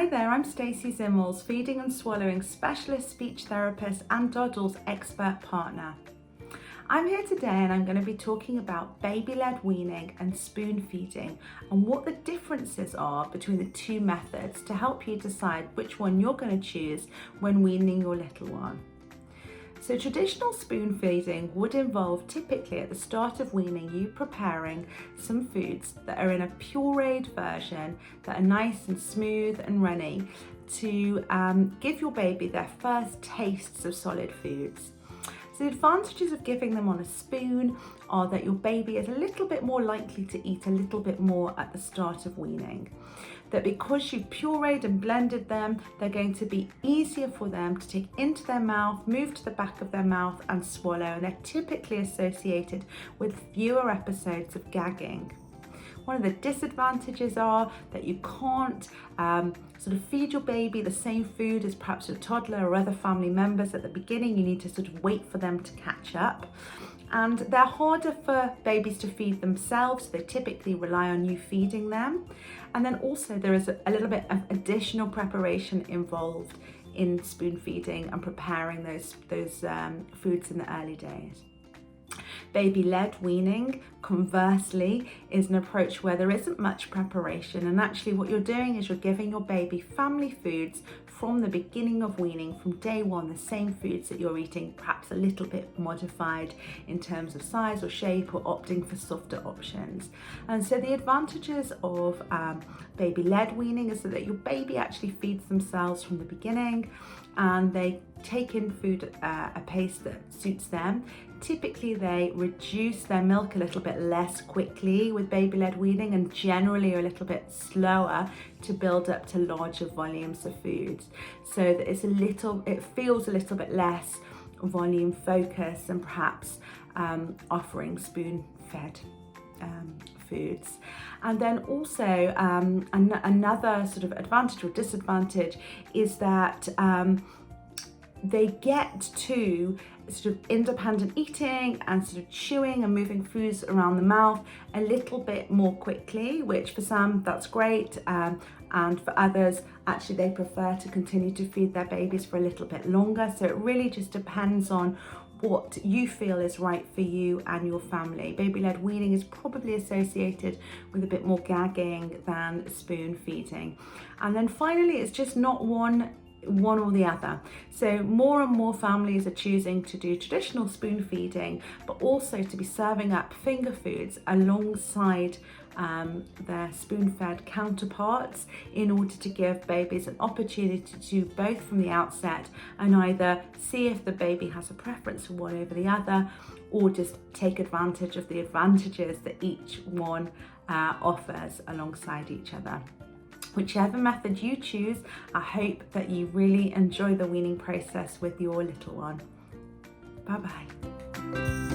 Hi there, I'm Stacey Zimmels, feeding and swallowing specialist speech therapist and doddl's expert partner. I'm here today and I'm going to be talking about baby-led weaning and spoon feeding and what the differences are between the two methods to help you decide which one you're going to choose when weaning your little one. So traditional spoon feeding would involve, typically at the start of weaning, you preparing some foods that are in a pureed version that are nice and smooth and runny to give your baby their first tastes of solid foods. So the advantages of giving them on a spoon are that your baby is a little bit more likely to eat a little bit more at the start of weaning. That because you've pureed and blended them, they're going to be easier for them to take into their mouth, move to the back of their mouth and swallow, and they're typically associated with fewer episodes of gagging. One of the disadvantages are that you can't sort of feed your baby the same food as perhaps your toddler or other family members at the beginning. You need to sort of wait for them to catch up. And they're harder for babies to feed themselves. They typically rely on you feeding them. And then also there is a little bit of additional preparation involved in spoon feeding and preparing those foods in the early days. Baby-led weaning, conversely, is an approach where there isn't much preparation, and actually what you're doing is you're giving your baby family foods from the beginning of weaning, from day one, the same foods that you're eating, perhaps a little bit modified in terms of size or shape, or opting for softer options. And so the advantages of baby-led weaning is that your baby actually feeds themselves from the beginning and they take in food at a pace that suits them. Typically they reduce their milk a little bit less quickly with baby-led weaning and generally are a little bit slower to build up to larger volumes of foods. So that it feels a little bit less volume focused and perhaps offering spoon-fed foods. And then also another sort of advantage or disadvantage is that they get to sort of independent eating and sort of chewing and moving foods around the mouth a little bit more quickly, which for some that's great, and for others actually they prefer to continue to feed their babies for a little bit longer. So it really just depends on what you feel is right for you and your family. Baby-led weaning is probably associated with a bit more gagging than spoon feeding. And then finally, it's just not one or the other. So more and more families are choosing to do traditional spoon feeding, but also to be serving up finger foods alongside their spoon-fed counterparts in order to give babies an opportunity to do both from the outset and either see if the baby has a preference for one over the other, or just take advantage of the advantages that each one offers alongside each other. Whichever method you choose, I hope that you really enjoy the weaning process with your little one. Bye-bye.